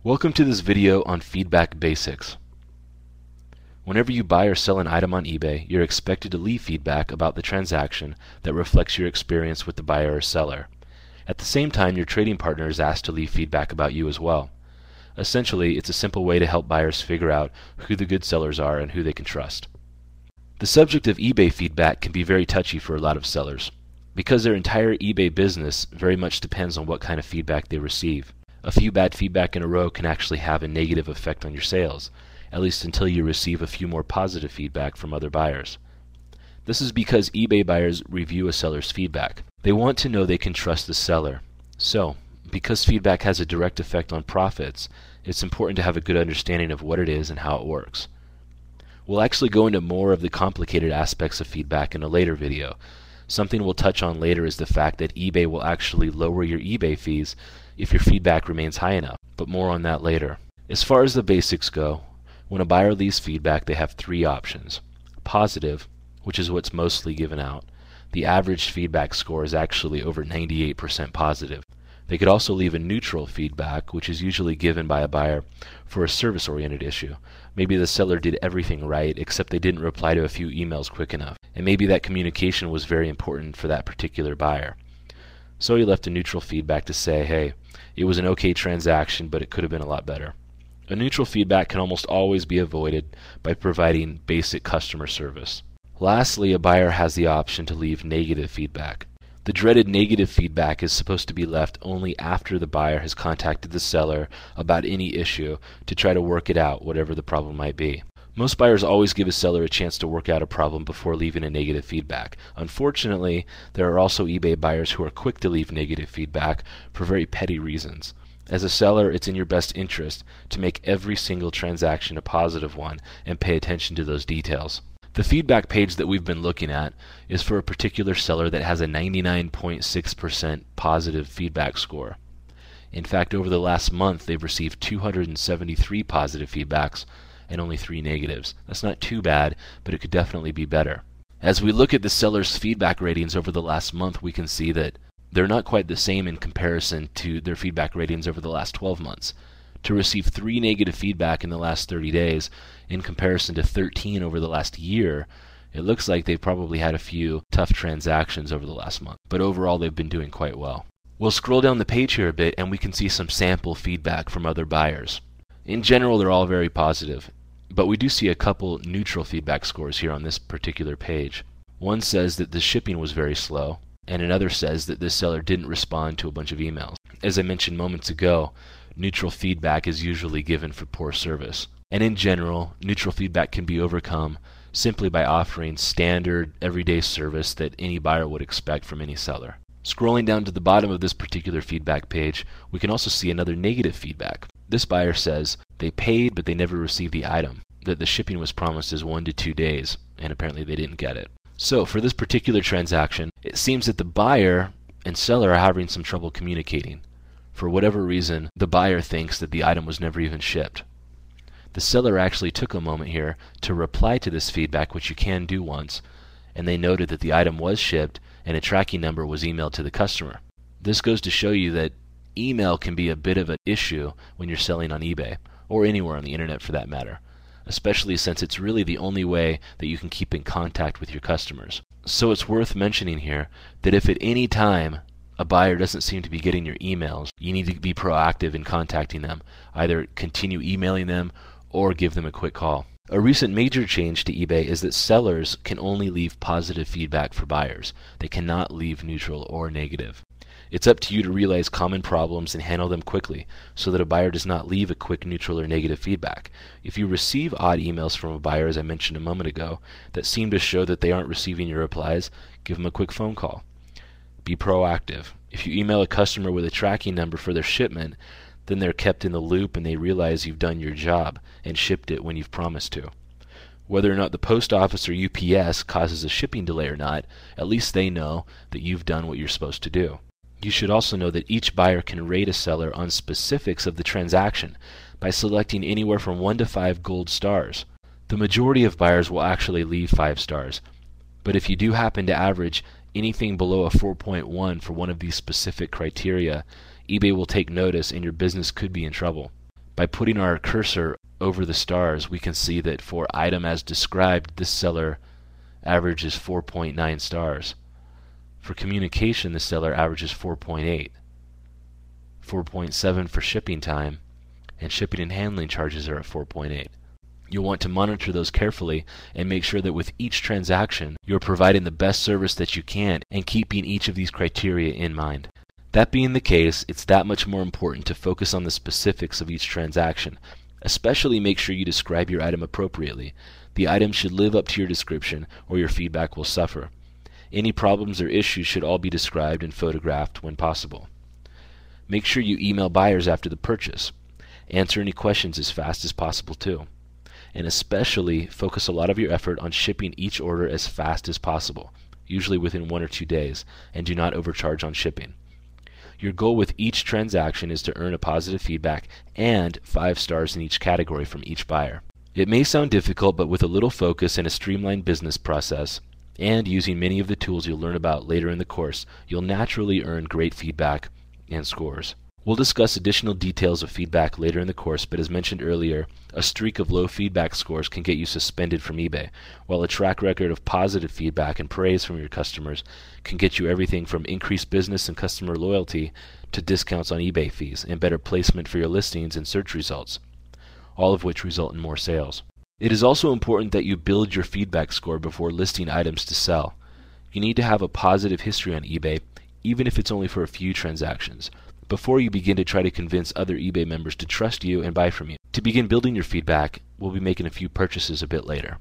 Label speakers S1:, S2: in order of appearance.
S1: Welcome to this video on feedback basics. Whenever you buy or sell an item on eBay, you're expected to leave feedback about the transaction that reflects your experience with the buyer or seller. At the same time, your trading partner is asked to leave feedback about you as well. Essentially, it's a simple way to help buyers figure out who the good sellers are and who they can trust. The subject of eBay feedback can be very touchy for a lot of sellers, because their entire eBay business very much depends on what kind of feedback they receive. A few bad feedback in a row can actually have a negative effect on your sales, at least until you receive a few more positive feedback from other buyers. This is because eBay buyers review a seller's feedback. They want to know they can trust the seller. So, because feedback has a direct effect on profits, it's important to have a good understanding of what it is and how it works. We'll actually go into more of the complicated aspects of feedback in a later video. Something we'll touch on later is the fact that eBay will actually lower your eBay fees if your feedback remains high enough, but more on that later. As far as the basics go, when a buyer leaves feedback, they have three options. Positive, which is what's mostly given out. The average feedback score is actually over 98% positive. They could also leave a neutral feedback, which is usually given by a buyer for a service-oriented issue. Maybe the seller did everything right, except they didn't reply to a few emails quick enough, and maybe that communication was very important for that particular buyer. So he left a neutral feedback to say, hey, it was an okay transaction, but it could have been a lot better. A neutral feedback can almost always be avoided by providing basic customer service. Lastly, a buyer has the option to leave negative feedback. The dreaded negative feedback is supposed to be left only after the buyer has contacted the seller about any issue to try to work it out, whatever the problem might be. Most buyers always give a seller a chance to work out a problem before leaving a negative feedback. Unfortunately, there are also eBay buyers who are quick to leave negative feedback for very petty reasons. As a seller, it's in your best interest to make every single transaction a positive one and pay attention to those details. The feedback page that we've been looking at is for a particular seller that has a 99.6% positive feedback score. In fact, over the last month, they've received 273 positive feedbacks and only 3 negatives. That's not too bad, but it could definitely be better. As we look at the seller's feedback ratings over the last month, we can see that they're not quite the same in comparison to their feedback ratings over the last 12 months. To receive 3 negative feedback in the last 30 days in comparison to 13 over the last year, it looks like they've probably had a few tough transactions over the last month, but overall they've been doing quite well. We'll scroll down the page here a bit and we can see some sample feedback from other buyers. In general, they're all very positive, but we do see a couple neutral feedback scores here on this particular page. One says that the shipping was very slow, and another says that this seller didn't respond to a bunch of emails. As I mentioned moments ago, neutral feedback is usually given for poor service. And in general, neutral feedback can be overcome simply by offering standard, everyday service that any buyer would expect from any seller. Scrolling down to the bottom of this particular feedback page, we can also see another negative feedback. This buyer says they paid but they never received the item, that the shipping was promised as 1 to 2 days, and apparently they didn't get it. So for this particular transaction, it seems that the buyer and seller are having some trouble communicating. For whatever reason, the buyer thinks that the item was never even shipped. The seller actually took a moment here to reply to this feedback, which you can do once, and they noted that the item was shipped and a tracking number was emailed to the customer. This goes to show you that email can be a bit of an issue when you're selling on eBay, or anywhere on the internet for that matter, especially since it's really the only way that you can keep in contact with your customers. So it's worth mentioning here that if at any time a buyer doesn't seem to be getting your emails, you need to be proactive in contacting them. Either continue emailing them or give them a quick call. A recent major change to eBay is that sellers can only leave positive feedback for buyers. They cannot leave neutral or negative. It's up to you to realize common problems and handle them quickly so that a buyer does not leave a quick neutral or negative feedback. If you receive odd emails from a buyer, as I mentioned a moment ago, that seem to show that they aren't receiving your replies, give them a quick phone call. Be proactive. If you email a customer with a tracking number for their shipment, then they're kept in the loop and they realize you've done your job and shipped it when you've promised to. Whether or not the post office or UPS causes a shipping delay or not, at least they know that you've done what you're supposed to do. You should also know that each buyer can rate a seller on specifics of the transaction by selecting anywhere from 1 to 5 gold stars. The majority of buyers will actually leave 5 stars, but if you do happen to average anything below a 4.1 for one of these specific criteria, eBay will take notice and your business could be in trouble. By putting our cursor over the stars, we can see that for item as described, this seller averages 4.9 stars. For communication, the seller averages 4.8, 4.7 for shipping time, and shipping and handling charges are at 4.8. You'll want to monitor those carefully and make sure that with each transaction, you're providing the best service that you can and keeping each of these criteria in mind. That being the case, it's that much more important to focus on the specifics of each transaction. Especially make sure you describe your item appropriately. The item should live up to your description or your feedback will suffer. Any problems or issues should all be described and photographed when possible. Make sure you email buyers after the purchase. Answer any questions as fast as possible too. And especially focus a lot of your effort on shipping each order as fast as possible, usually within 1 or 2 days, and do not overcharge on shipping. Your goal with each transaction is to earn a positive feedback and 5 stars in each category from each buyer. It may sound difficult, but with a little focus and a streamlined business process, and using many of the tools you'll learn about later in the course, you'll naturally earn great feedback and scores. We'll discuss additional details of feedback later in the course, but as mentioned earlier, a streak of low feedback scores can get you suspended from eBay, while a track record of positive feedback and praise from your customers can get you everything from increased business and customer loyalty to discounts on eBay fees and better placement for your listings and search results, all of which result in more sales. It is also important that you build your feedback score before listing items to sell. You need to have a positive history on eBay, even if it's only for a few transactions, before you begin to try to convince other eBay members to trust you and buy from you. To begin building your feedback, we'll be making a few purchases a bit later.